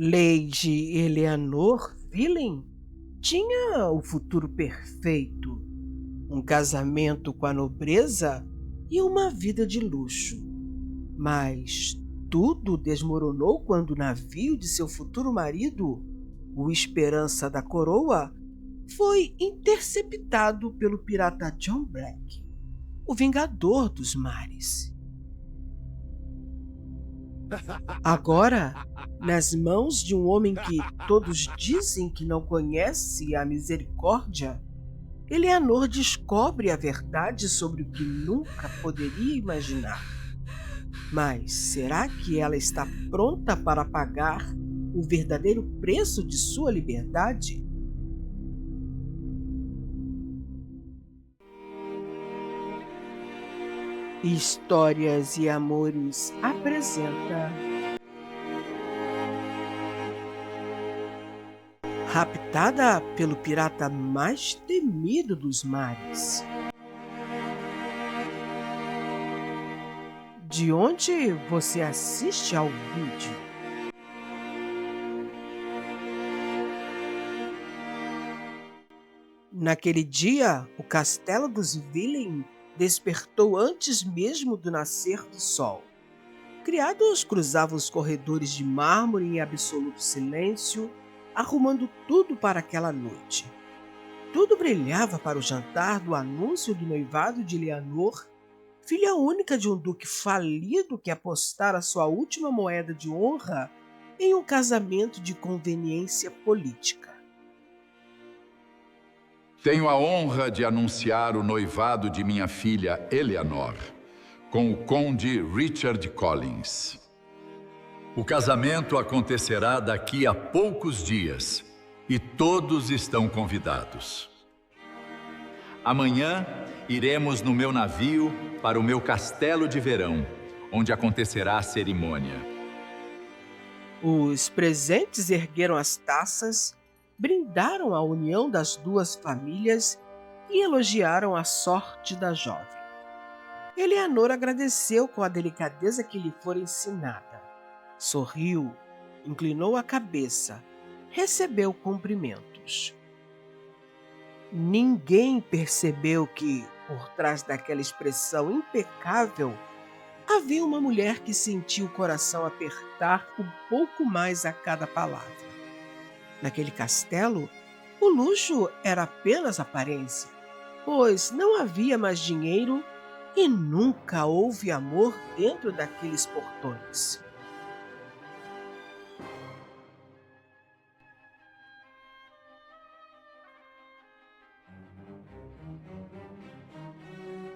Lady Eleanor Villen tinha o futuro perfeito, um casamento com a nobreza e uma vida de luxo. Mas tudo desmoronou quando o navio de seu futuro marido, o Esperança da Coroa, foi interceptado pelo pirata John Black, o Vingador dos Mares. Agora, nas mãos de um homem que todos dizem que não conhece a misericórdia, Eleanor descobre a verdade sobre o que nunca poderia imaginar. Mas será que ela está pronta para pagar o verdadeiro preço de sua liberdade? Histórias e Amores apresenta Raptada pelo pirata mais temido dos mares. De onde você assiste ao vídeo? Naquele dia, o castelo dos Villen despertou antes mesmo do nascer do sol. Criados cruzavam os corredores de mármore em absoluto silêncio, arrumando tudo para aquela noite. Tudo brilhava para o jantar do anúncio do noivado de Eleanor, filha única de um duque falido que apostara sua última moeda de honra em um casamento de conveniência política. Tenho a honra de anunciar o noivado de minha filha Eleanor com o conde Richard Collins. O casamento acontecerá daqui a poucos dias e todos estão convidados. Amanhã iremos no meu navio para o meu castelo de verão, onde acontecerá a cerimônia. Os presentes ergueram as taças, brindaram a união das duas famílias e elogiaram a sorte da jovem. Eleanor agradeceu com a delicadeza que lhe fora ensinada. Sorriu, inclinou a cabeça, recebeu cumprimentos. Ninguém percebeu que, por trás daquela expressão impecável, havia uma mulher que sentia o coração apertar um pouco mais a cada palavra. Naquele castelo, o luxo era apenas aparência, pois não havia mais dinheiro e nunca houve amor dentro daqueles portões.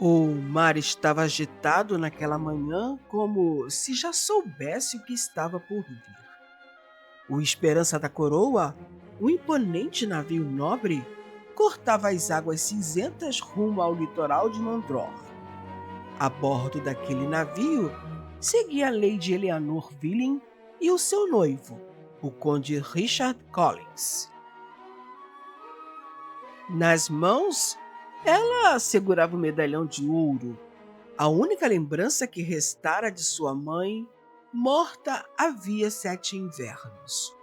O mar estava agitado naquela manhã como se já soubesse o que estava por vir. O Esperança da Coroa, um imponente navio nobre, cortava as águas cinzentas rumo ao litoral de Mandror. A bordo daquele navio seguia a Lady Eleanor Villen e o seu noivo, o conde Richard Collins. Nas mãos, ela segurava o medalhão de ouro, a única lembrança que restara de sua mãe, morta havia 7 invernos.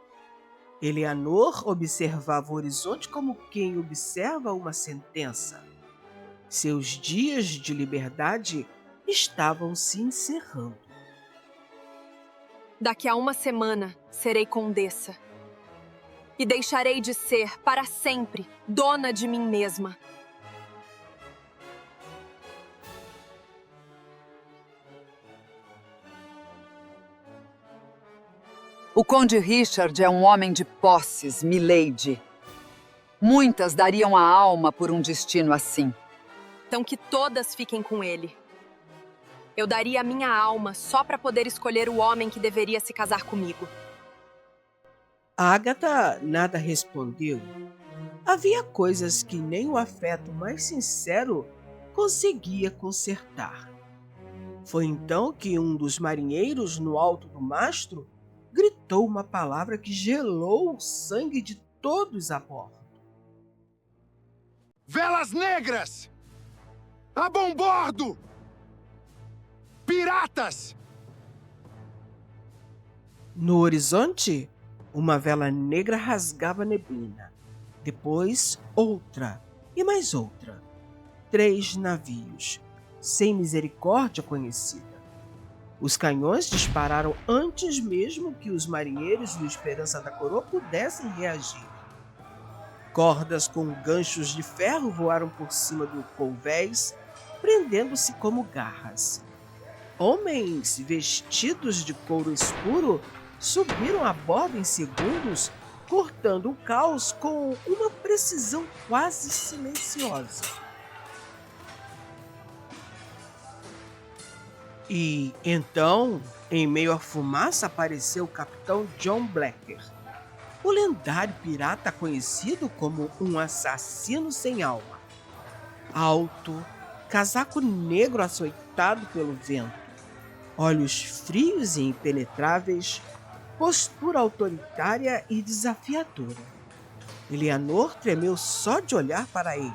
Eleanor observava o horizonte como quem observa uma sentença. Seus dias de liberdade estavam se encerrando. Daqui a uma semana serei condessa. E deixarei de ser, para sempre, dona de mim mesma. O conde Richard é um homem de posses, milady. Muitas dariam a alma por um destino assim. Então que todas fiquem com ele. Eu daria a minha alma só para poder escolher o homem que deveria se casar comigo. Agatha nada respondeu. Havia coisas que nem o afeto mais sincero conseguia consertar. Foi então que um dos marinheiros no alto do mastro gritou uma palavra que gelou o sangue de todos a bordo. Velas negras! A bom bordo! Piratas! No horizonte, Uma vela negra rasgava a neblina. Depois, outra e mais outra. 3 navios, sem misericórdia conhecida. Os canhões dispararam antes mesmo que os marinheiros do Esperança da Coroa pudessem reagir. Cordas com ganchos de ferro voaram por cima do convés, prendendo-se como garras. Homens vestidos de couro escuro subiram a bordo em segundos, cortando o caos com uma precisão quase silenciosa. E então, em meio à fumaça, apareceu o capitão John Blacker, o lendário pirata conhecido como um assassino sem alma. Alto, casaco negro açoitado pelo vento, olhos frios e impenetráveis, postura autoritária e desafiadora. Eleanor tremeu só de olhar para ele,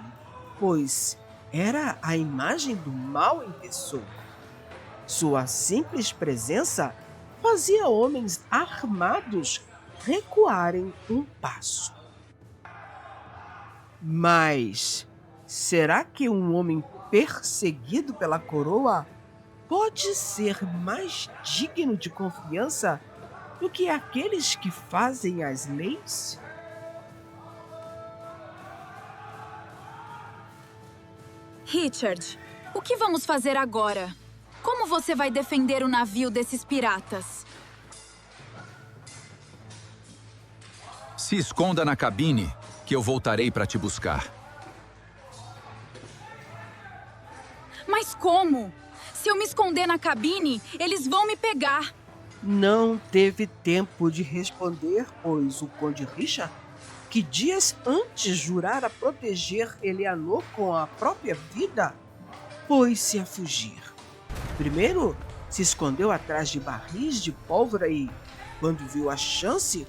pois era a imagem do mal em pessoa. Sua simples presença fazia homens armados recuarem um passo. Mas será que um homem perseguido pela coroa pode ser mais digno de confiança do que aqueles que fazem as leis? Richard, o que vamos fazer agora? Como você vai defender o navio desses piratas? Se esconda na cabine, que eu voltarei para te buscar. Mas como? Se eu me esconder na cabine, eles vão me pegar. Não teve tempo de responder, pois o Conde Richard, que dias antes jurara proteger Eleanor com a própria vida, pôs-se a fugir. Primeiro, se escondeu atrás de barris de pólvora e, quando viu a chance,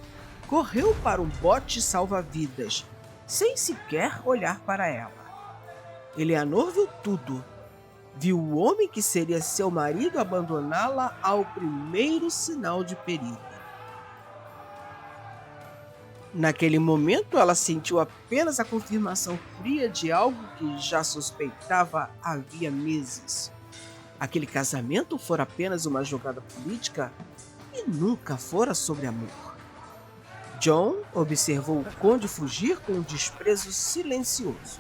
correu para um bote salva-vidas, sem sequer olhar para ela. Eleanor viu tudo. Viu o homem que seria seu marido abandoná-la ao primeiro sinal de perigo. Naquele momento, ela sentiu apenas a confirmação fria de algo que já suspeitava havia meses. Aquele casamento fora apenas uma jogada política e nunca fora sobre amor. John observou o conde fugir com um desprezo silencioso.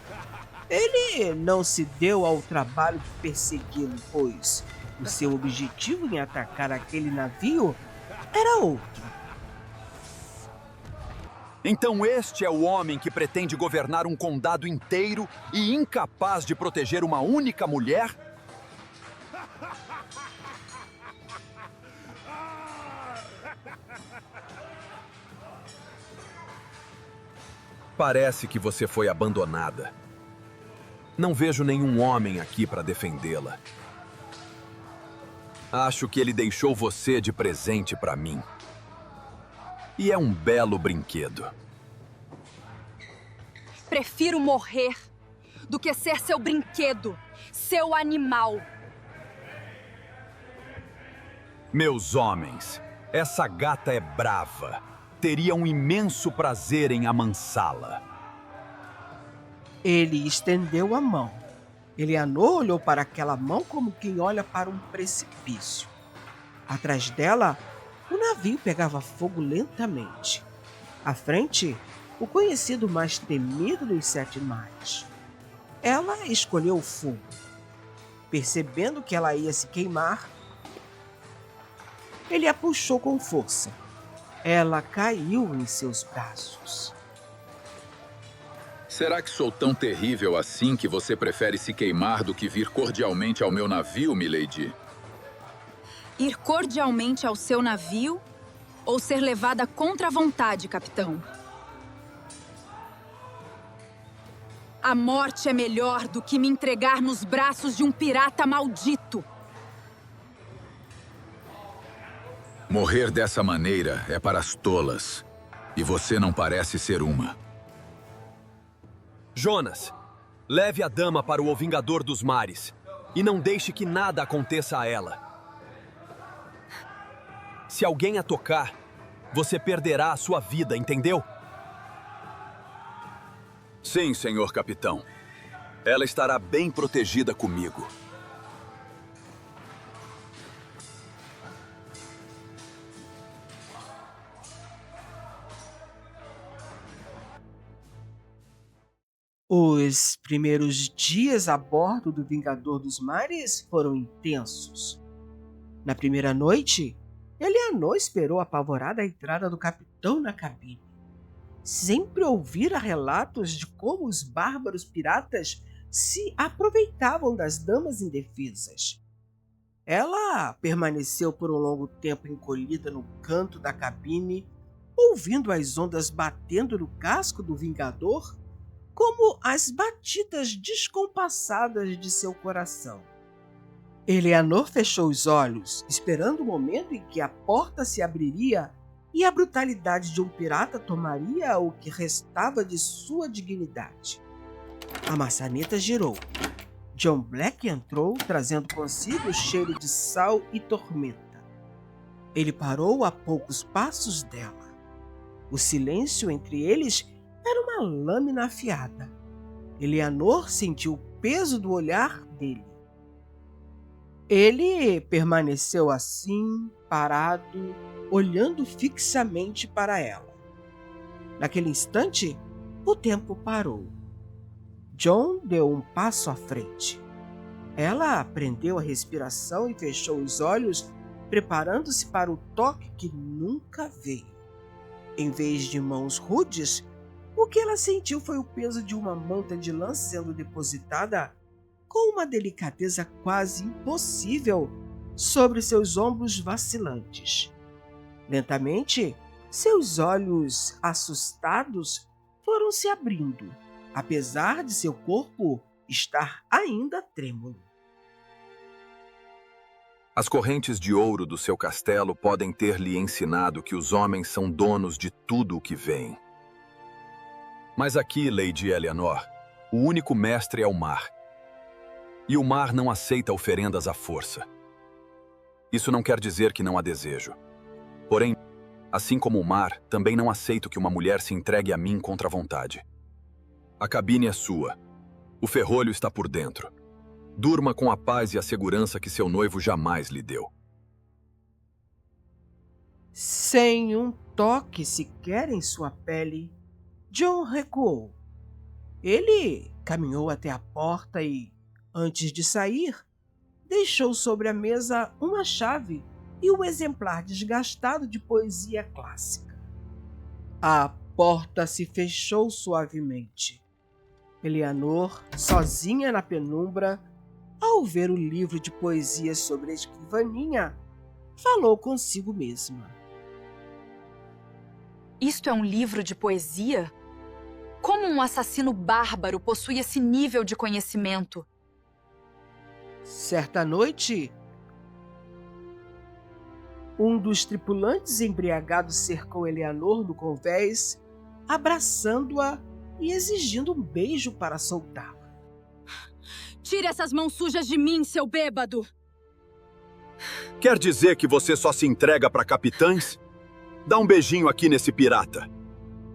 Ele não se deu ao trabalho de persegui-lo, pois o seu objetivo em atacar aquele navio era outro. Então este é o homem que pretende governar um condado inteiro e incapaz de proteger uma única mulher? Parece que você foi abandonada. Não vejo nenhum homem aqui para defendê-la. Acho que ele deixou você de presente para mim. E é um belo brinquedo. Prefiro morrer do que ser seu brinquedo, seu animal. Meus homens, essa gata é brava. Teria um imenso prazer em amansá-la. Ele estendeu a mão. Eleanor olhou para aquela mão como quem olha para um precipício. Atrás dela, o navio pegava fogo lentamente. À frente, o conhecido mais temido dos 7 mares. Ela escolheu o fogo. Percebendo que ela ia se queimar, ele a puxou com força. Ela caiu em seus braços. Será que sou tão terrível assim que você prefere se queimar do que vir cordialmente ao meu navio, milady? Ir cordialmente ao seu navio ou ser levada contra a vontade, capitão? A morte é melhor do que me entregar nos braços de um pirata maldito. Morrer dessa maneira é para as tolas. E você não parece ser uma. Jonas, leve a dama para o Vingador dos Mares e não deixe que nada aconteça a ela. Se alguém a tocar, você perderá a sua vida, entendeu? Sim, senhor capitão. Ela estará bem protegida comigo. Os primeiros dias a bordo do Vingador dos Mares foram intensos. Na primeira noite, Eleanor esperou apavorada a entrada do capitão na cabine. Sempre ouvira relatos de como os bárbaros piratas se aproveitavam das damas indefesas. Ela permaneceu por um longo tempo encolhida no canto da cabine, ouvindo as ondas batendo no casco do Vingador como as batidas descompassadas de seu coração. Eleanor fechou os olhos, esperando o momento em que a porta se abriria e a brutalidade de um pirata tomaria o que restava de sua dignidade. A maçaneta girou. John Black entrou, trazendo consigo o cheiro de sal e tormenta. Ele parou a poucos passos dela. O silêncio entre eles era uma lâmina afiada. Eleanor sentiu o peso do olhar dele. Ele permaneceu assim, parado, olhando fixamente para ela. Naquele instante, o tempo parou. John deu um passo à frente. Ela prendeu a respiração e fechou os olhos, preparando-se para o toque que nunca veio. Em vez de mãos rudes, o que ela sentiu foi o peso de uma manta de lã sendo depositada com uma delicadeza quase impossível sobre seus ombros vacilantes. Lentamente, seus olhos assustados foram se abrindo, apesar de seu corpo estar ainda trêmulo. As correntes de ouro do seu castelo podem ter lhe ensinado que os homens são donos de tudo o que vem. Mas aqui, Lady Eleanor, o único mestre é o mar. E o mar não aceita oferendas à força. Isso não quer dizer que não há desejo. Porém, assim como o mar, também não aceito que uma mulher se entregue a mim contra a vontade. A cabine é sua. O ferrolho está por dentro. Durma com a paz e a segurança que seu noivo jamais lhe deu. Sem um toque sequer em sua pele, John recuou. Ele caminhou até a porta e, antes de sair, deixou sobre a mesa uma chave e um exemplar desgastado de poesia clássica. A porta se fechou suavemente. Eleanor, sozinha na penumbra, ao ver o livro de poesias sobre a escrivaninha, falou consigo mesma. Isto é um livro de poesia? Como um assassino bárbaro possui esse nível de conhecimento? Certa noite, um dos tripulantes embriagados cercou Eleanor no convés, abraçando-a e exigindo um beijo para soltá-la. Tire essas mãos sujas de mim, seu bêbado! Quer dizer que você só se entrega para capitães? Dá um beijinho aqui nesse pirata.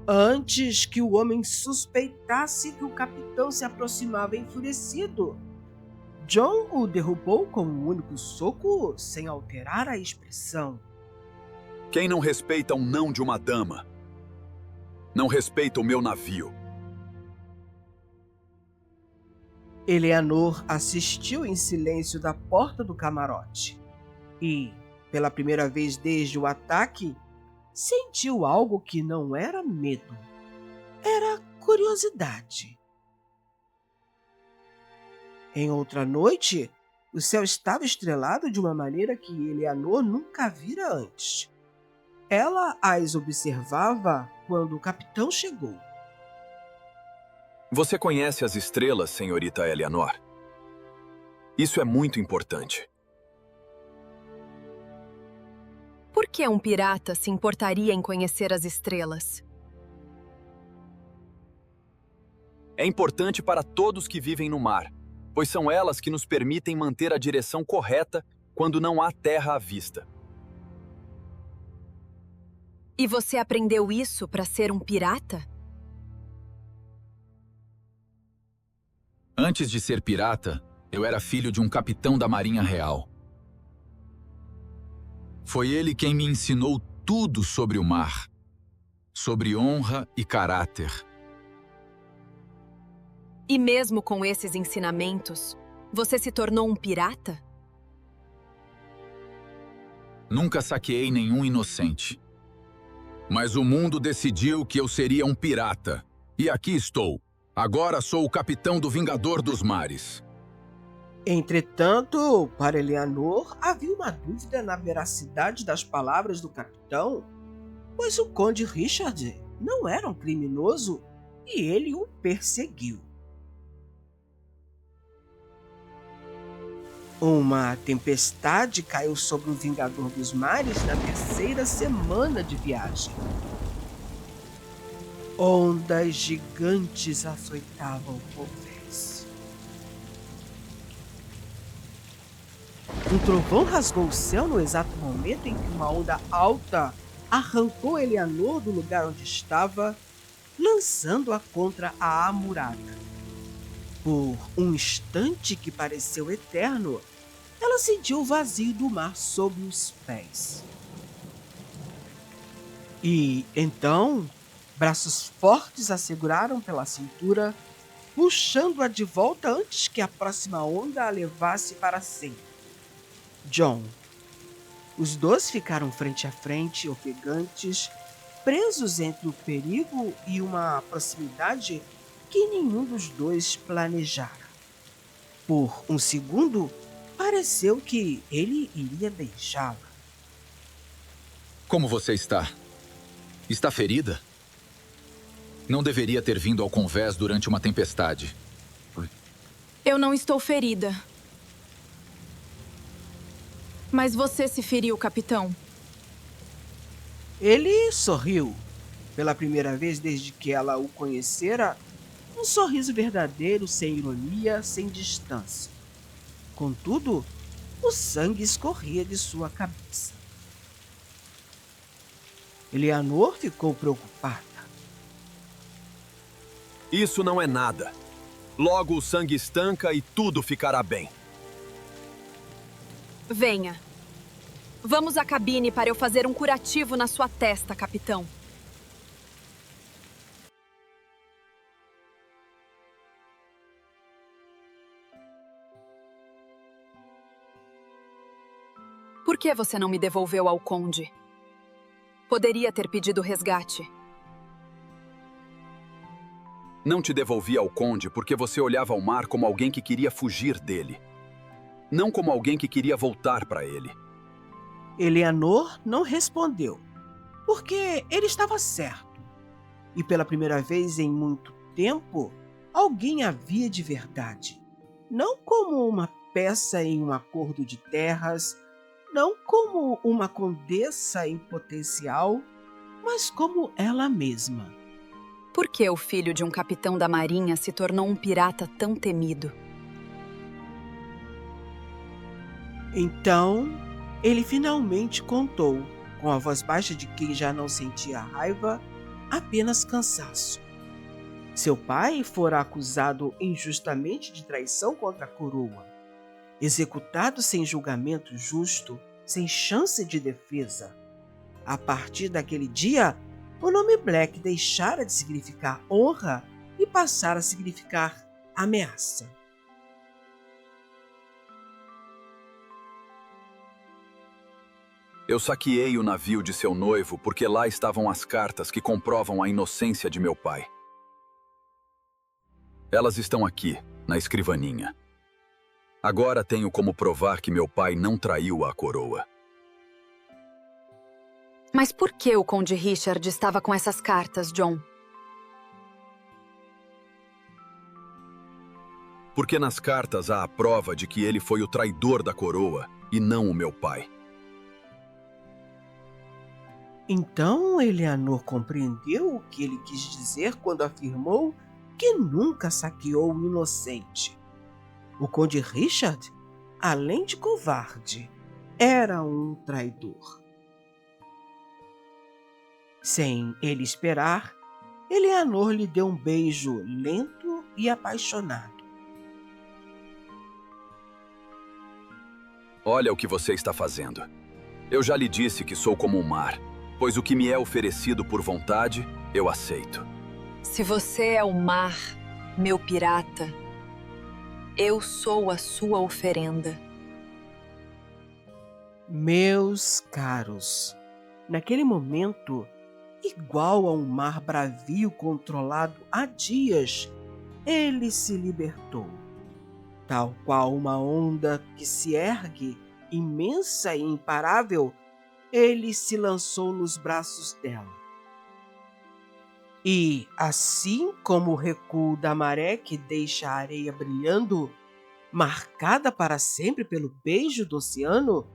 Antes que o homem suspeitasse que o capitão se aproximava enfurecido, John o derrubou com um único soco, sem alterar a expressão. Quem não respeita um não de uma dama, não respeita o meu navio. Eleanor assistiu em silêncio da porta do camarote e, pela primeira vez desde o ataque, sentiu algo que não era medo, era curiosidade. Em outra noite, o céu estava estrelado de uma maneira que Eleanor nunca vira antes. Ela as observava quando o capitão chegou. Você conhece as estrelas, senhorita Eleanor? Isso é muito importante. Por que um pirata se importaria em conhecer as estrelas? É importante para todos que vivem no mar, pois são elas que nos permitem manter a direção correta quando não há terra à vista. E você aprendeu isso para ser um pirata? Antes de ser pirata, eu era filho de um capitão da Marinha Real. Foi ele quem me ensinou tudo sobre o mar, sobre honra e caráter. E mesmo com esses ensinamentos, você se tornou um pirata? Nunca saqueei nenhum inocente. Mas o mundo decidiu que eu seria um pirata. E aqui estou. Agora sou o capitão do Vingador dos Mares. Entretanto, para Eleanor, havia uma dúvida na veracidade das palavras do capitão, pois o Conde Richard não era um criminoso e ele o perseguiu. Uma tempestade caiu sobre o Vingador dos Mares na terceira semana de viagem. Ondas gigantes açoitavam o convés. Um trovão rasgou o céu no exato momento em que uma onda alta arrancou Eleanor do lugar onde estava, lançando-a contra a muralha. Por um instante que pareceu eterno, ela sentiu o vazio do mar sob os pés. E então, braços fortes a seguraram pela cintura, puxando-a de volta antes que a próxima onda a levasse para sempre. John. Os dois ficaram frente a frente, ofegantes, presos entre o perigo e uma proximidade que nenhum dos dois planejara. Por um segundo, pareceu que ele iria beijá-la. Como você está? Está ferida? Não deveria ter vindo ao convés durante uma tempestade. Eu não estou ferida. Mas você se feriu, capitão. Ele sorriu. Pela primeira vez desde que ela o conhecera, um sorriso verdadeiro, sem ironia, sem distância. Contudo, o sangue escorria de sua cabeça. Eleanor ficou preocupada. Isso não é nada. Logo o sangue estanca e tudo ficará bem. Venha. Vamos à cabine para eu fazer um curativo na sua testa, capitão. Por que você não me devolveu ao conde? Poderia ter pedido resgate. Não te devolvi ao conde porque você olhava ao mar como alguém que queria fugir dele. Não como alguém que queria voltar para ele. Eleanor não respondeu, porque ele estava certo. E pela primeira vez em muito tempo, alguém a via de verdade. Não como uma peça em um acordo de terras, não como uma condessa em potencial, mas como ela mesma. Por que o filho de um capitão da marinha se tornou um pirata tão temido? Então, ele finalmente contou, com a voz baixa de quem já não sentia raiva, apenas cansaço. Seu pai fora acusado injustamente de traição contra a coroa, executado sem julgamento justo, sem chance de defesa. A partir daquele dia, o nome Black deixara de significar honra e passara a significar ameaça. Eu saqueei o navio de seu noivo porque lá estavam as cartas que comprovam a inocência de meu pai. Elas estão aqui, na escrivaninha. Agora tenho como provar que meu pai não traiu a coroa. Mas por que o Conde Richard estava com essas cartas, John? Porque nas cartas há a prova de que ele foi o traidor da coroa e não o meu pai. Então Eleanor compreendeu o que ele quis dizer quando afirmou que nunca saqueou o inocente. O Conde Richard, além de covarde, era um traidor. Sem ele esperar, Eleanor lhe deu um beijo lento e apaixonado. Olha o que você está fazendo. Eu já lhe disse que sou como o mar, pois o que me é oferecido por vontade, eu aceito. Se você é o mar, meu pirata, eu sou a sua oferenda. Meus caros, naquele momento, igual a um mar bravio controlado há dias, ele se libertou. Tal qual uma onda que se ergue, imensa e imparável, ele se lançou nos braços dela. E, assim como o recuo da maré que deixa a areia brilhando, marcada para sempre pelo beijo do oceano,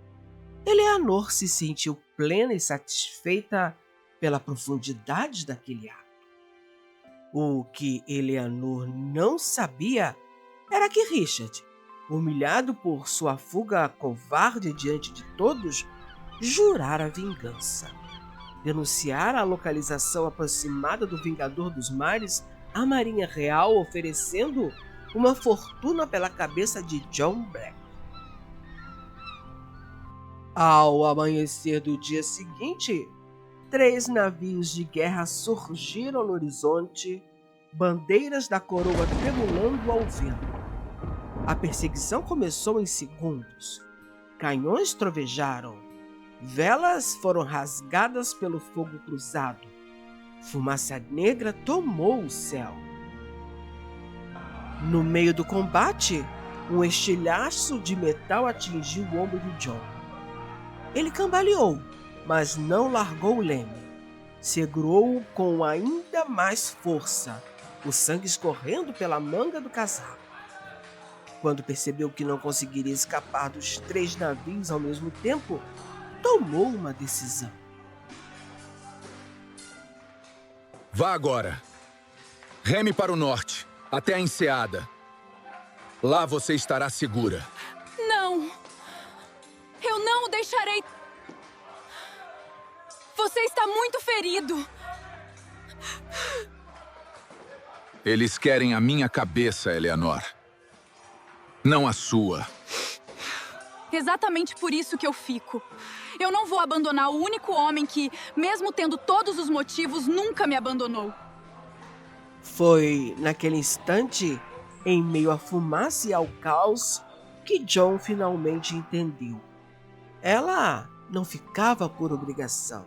Eleanor se sentiu plena e satisfeita pela profundidade daquele ato. O que Eleanor não sabia era que Richard, humilhado por sua fuga covarde diante de todos, jurara vingança. Denunciara a localização aproximada do Vingador dos Mares à Marinha Real, oferecendo uma fortuna pela cabeça de John Black. Ao amanhecer do dia seguinte, 3 navios de guerra surgiram no horizonte, bandeiras da coroa tremulando ao vento. A perseguição começou em segundos. Canhões trovejaram. Velas foram rasgadas pelo fogo cruzado. Fumaça negra tomou o céu. No meio do combate, um estilhaço de metal atingiu o ombro de John. Ele cambaleou, mas não largou o leme. Segurou-o com ainda mais força, o sangue escorrendo pela manga do casaco. Quando percebeu que não conseguiria escapar dos 3 navios ao mesmo tempo, tomou uma decisão. Vá agora. Reme para o norte, até a enseada. Lá você estará segura. Não! Eu não o deixarei! Você está muito ferido! Eles querem a minha cabeça, Eleanor. Não a sua. Exatamente por isso que eu fico. Eu não vou abandonar o único homem que, mesmo tendo todos os motivos, nunca me abandonou. Foi naquele instante, em meio à fumaça e ao caos, que John finalmente entendeu. Ela não ficava por obrigação,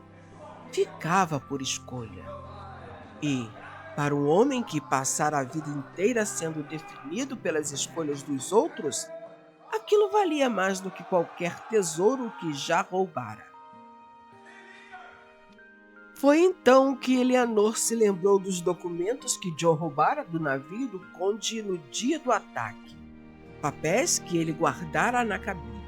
ficava por escolha. E, para um homem que passara a vida inteira sendo definido pelas escolhas dos outros, aquilo valia mais do que qualquer tesouro que já roubara. Foi então que Eleanor se lembrou dos documentos que John roubara do navio do conde no dia do ataque, papéis que ele guardara na cabine.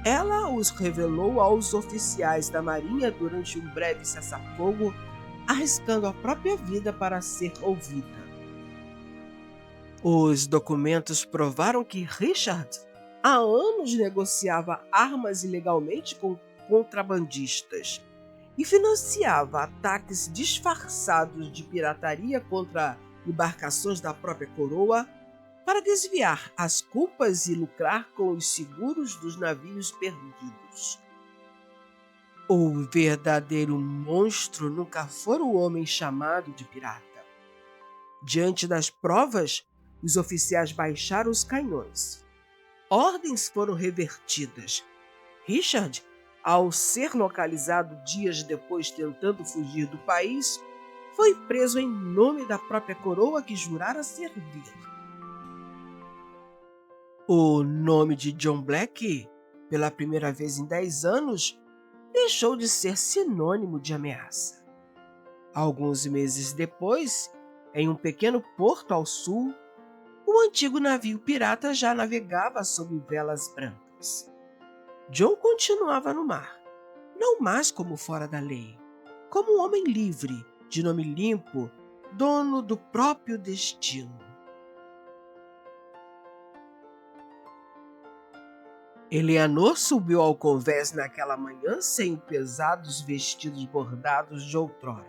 Ela os revelou aos oficiais da marinha durante um breve cessar-fogo, arriscando a própria vida para ser ouvida. Os documentos provaram que Richard há anos negociava armas ilegalmente com contrabandistas e financiava ataques disfarçados de pirataria contra embarcações da própria coroa para desviar as culpas e lucrar com os seguros dos navios perdidos. O verdadeiro monstro nunca fora o homem chamado de pirata. Diante das provas, os oficiais baixaram os canhões. Ordens foram revertidas. Richard, ao ser localizado dias depois tentando fugir do país, foi preso em nome da própria coroa que jurara servir. O nome de John Black, pela primeira vez em 10 anos, deixou de ser sinônimo de ameaça. Alguns meses depois, em um pequeno porto ao sul, o antigo navio pirata já navegava sob velas brancas. John continuava no mar, não mais como fora da lei, como um homem livre, de nome limpo, dono do próprio destino. Eleanor subiu ao convés naquela manhã sem pesados vestidos bordados de outrora.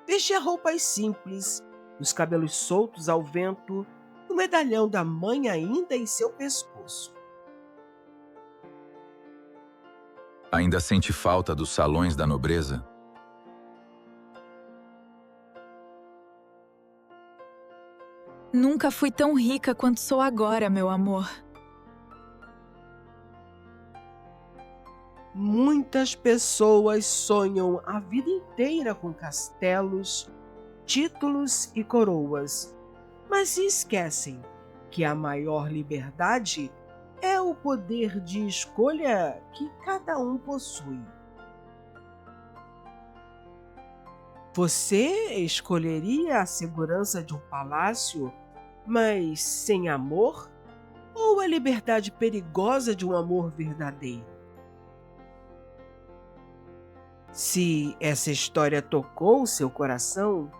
Vestia roupas simples, os cabelos soltos ao vento, o medalhão da mãe ainda em seu pescoço. Ainda sente falta dos salões da nobreza? Nunca fui tão rica quanto sou agora, meu amor. Muitas pessoas sonham a vida inteira com castelos, títulos e coroas, mas se esquecem que a maior liberdade é o poder de escolha que cada um possui. Você escolheria a segurança de um palácio, mas sem amor? Ou a liberdade perigosa de um amor verdadeiro? Se essa história tocou o seu coração,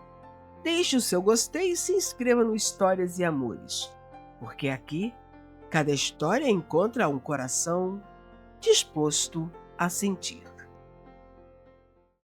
deixe o seu gostei e se inscreva no Histórias e Amores, porque aqui, cada história encontra um coração disposto a sentir.